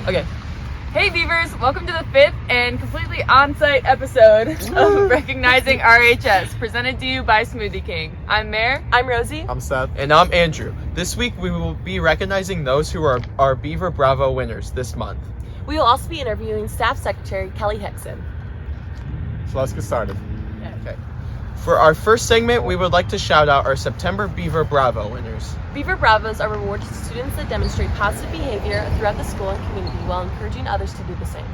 Okay. Hey Beavers, welcome to the 5th and completely on-site episode of Recognizing RHS, presented to you by Smoothie King. I'm Mare. I'm Rosie. I'm Seth. And I'm Andrew. This week we will be recognizing those who are our Beaver Bravo winners this month. We will also be interviewing Staff Secretary Kelly Hixson. So let's get started. Okay. For our first segment, we would like to shout out our September Beaver Bravo winners. Beaver Bravos are rewarded to students that demonstrate positive behavior throughout the school and community while encouraging others to do the same.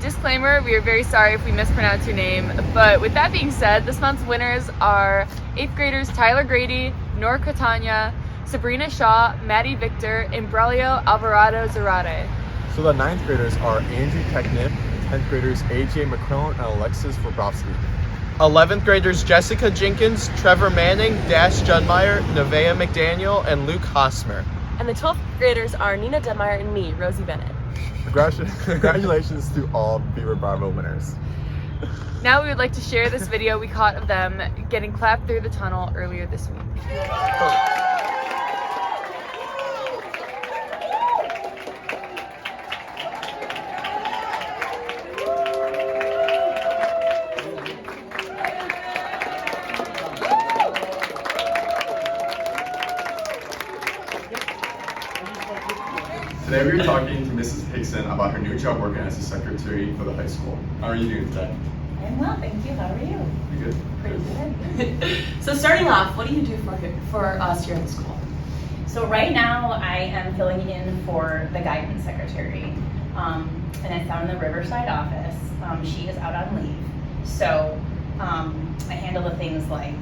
Disclaimer, we are very sorry if we mispronounce your name, but with that being said, this month's winners are 8th graders Tyler Grady, Nora Catania, Sabrina Shaw, Maddie Victor, and Braulio Alvarado Zarate. So the 9th graders are Andrew Pecknip, 10th graders AJ McCrone and Alexis Wobrowski. 11th graders Jessica Jenkins, Trevor Manning, Dash Judmeyer, Nevaeh McDaniel, and Luke Hosmer. And the 12th graders are Nina Demeyer and me, Rosie Bennett. Congratulations to all Beaver Bravo winners. Now we would like to share this video we caught of them getting clapped through the tunnel earlier this week. Today we are talking to Mrs. Hixson about her new job working as a secretary for the high school. How are you doing today? I'm well, thank you. How are you? You good? Pretty good. So starting off, what do you do for us here in the school? So right now I am filling in for the guidance secretary. And it's down in the Riverside office. She is out on leave. So I handle the things like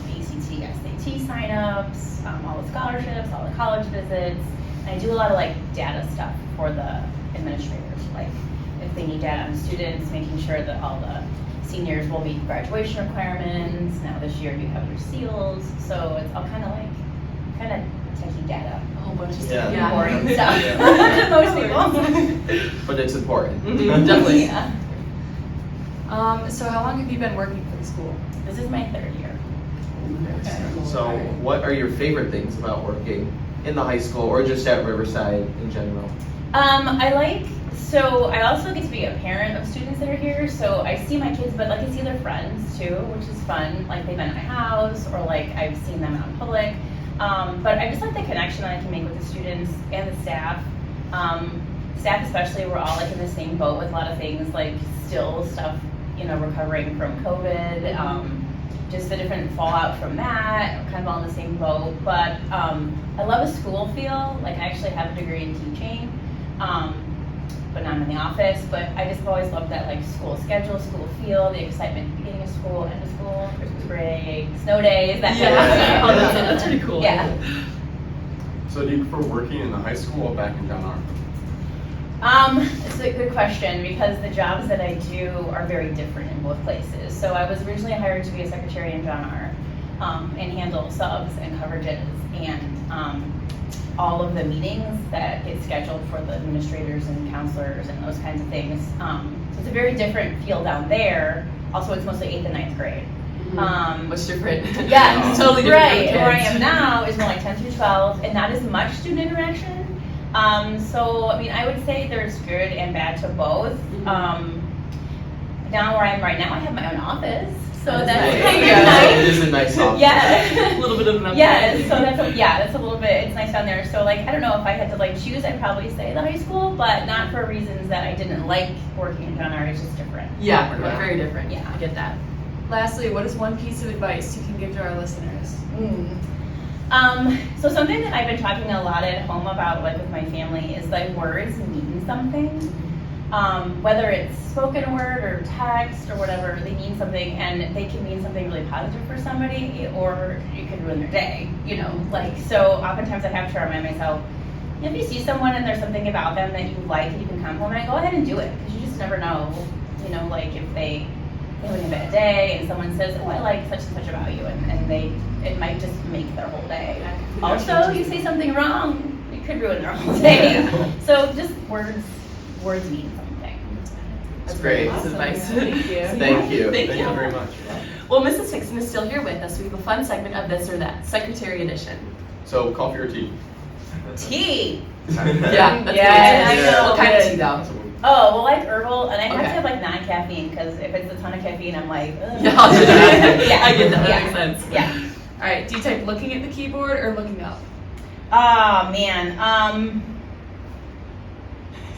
ACT, SAT signups, all the scholarships, all the college visits. And I do a lot of like data stuff for the administrators, like if they need data on students, making sure that all the seniors will meet graduation requirements. Now this year you have your seals, so it's all kind of techie data. A whole bunch of Yeah. stuff. Boring stuff to most people. But it's important. Definitely. Yeah. So how long have you been working for the school? This is my 3rd year. So what are your favorite things about working in the high school or just at Riverside in general? I also get to be a parent of students that are here, so I see my kids, but like I see their friends too, which is fun. Like they've been at my house, or like I've seen them out in public. But I just like the connection that I can make with the students and the staff. Staff especially, we're all like in the same boat with a lot of things, like still stuff, recovering from COVID. Just the different fallout from that, kind of all in the same boat. But I love a school feel. Like I actually have a degree in teaching, but not in the office. But I just always loved that like school schedule, school feel, the excitement beginning of school, end of school, Christmas break, snow days, that kind of stuff. That's pretty cool. Yeah. So do you prefer working in the high school or back in John R? It's a good question because the jobs that I do are very different in both places. So I was originally hired to be a secretary in John R. And handle subs and coverages and all of the meetings that get scheduled for the administrators and counselors and those kinds of things. So it's a very different feel down there. Also, it's mostly 8th and 9th grade. What's different? Yeah, Totally different. Right, from where I kids. am now is more like 10 through 12 and not as much student interaction. I would say there's good and bad to both. Down where I am right now, I have my own office, so that's kind of nice. It is a nice office. Yeah. A little bit of an upgrade. Yeah, that's a little bit, it's nice down there. So like, I don't know if I had to like choose, I'd probably say the high school, but not for reasons that I didn't like working in John R. It's just different. Yeah, very different. Yeah. I get that. Lastly, what is one piece of advice you can give to our listeners? So something that I've been talking a lot at home about, like with my family, is like words mean something. Whether it's spoken word or text or whatever, they mean something, and they can mean something really positive for somebody, or it could ruin their day. So oftentimes I have to remind myself, if you see someone and there's something about them that you like and you can compliment, go ahead and do it, because you just never know. Like if they having a bad day and someone says, oh, I like such and such about you, and it might just make their whole day. Also, you say something wrong, it could ruin their whole day. So just words mean something. That's great. Awesome. Advice. Thank you. Thank you. Thank you very much. Well, Mrs. Hixson is still here with us. We have a fun segment of This or That, Secretary Edition. So coffee or tea? Tea. Yeah, that's Yeah, good. I know. What kind of tea though? Oh, well, like herbal, and I have Okay. to have like non-caffeine because if it's a ton of caffeine, I'm like, ugh. Yeah, I get that. That makes sense. Yeah. All right, do you type looking at the keyboard or looking up? Oh man.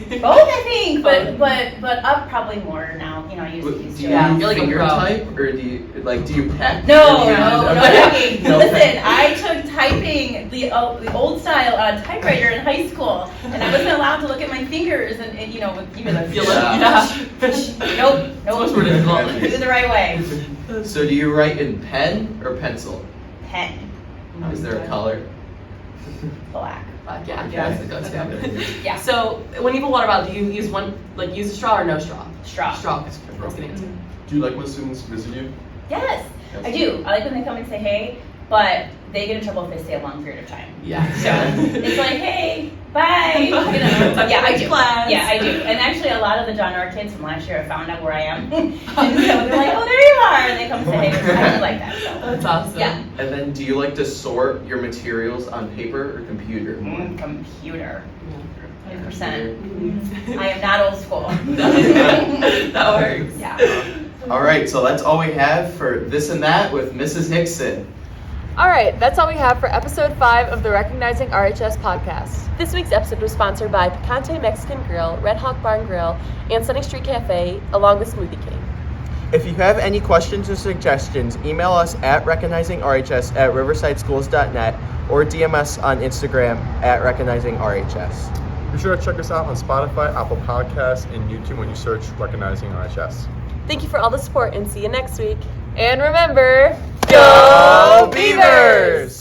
Both I think, but up probably more now. You know, I use Do keys you too. Yeah, you're like a finger pro. type or do you peck? No, Or do you- no okay. typing. No Listen, peck. I took typing the old style on a typewriter in high school, and I wasn't allowed to look at my fingers and you know, with even the Feel Yeah. Nope, It's more difficult. Do it the right way. So do you write in pen or pencil? Pen, Is there a color? black. Yeah, that's the go-to. Yeah. So when you have a water bottle, do you use use a straw or no straw? Straw. Straw. That's a good answer. Do you like when students visit you? Yes, I do. I like when they come and say hey, but they get in trouble if they stay a long period of time. Yeah. So it's like, hey, bye. You know, yeah, I do. Class. Yeah, I do. And actually, a lot of the John R kids from last year have found out where I am, and so they're like, oh, there you are, and they come say hey. I do like that. So That's awesome. yeah, And then do you like to sort your materials on paper or computer? computer, 100%. I am not old school. That works. Yeah. All right, so that's all we have for This and That with Mrs. Hixson. All right, that's all we have for episode 5 of the Recognizing RHS podcast. This week's episode was sponsored by Picante Mexican Grill, Red Hawk Barn Grill, and Sunny Street Cafe, along with Smoothie King. If you have any questions or suggestions, email us at recognizingrhs@riversideschools.net or DM us on Instagram at recognizingrhs. Be sure to check us out on Spotify, Apple Podcasts, and YouTube when you search Recognizing RHS. Thank you for all the support and see you next week. And remember, Go Beavers!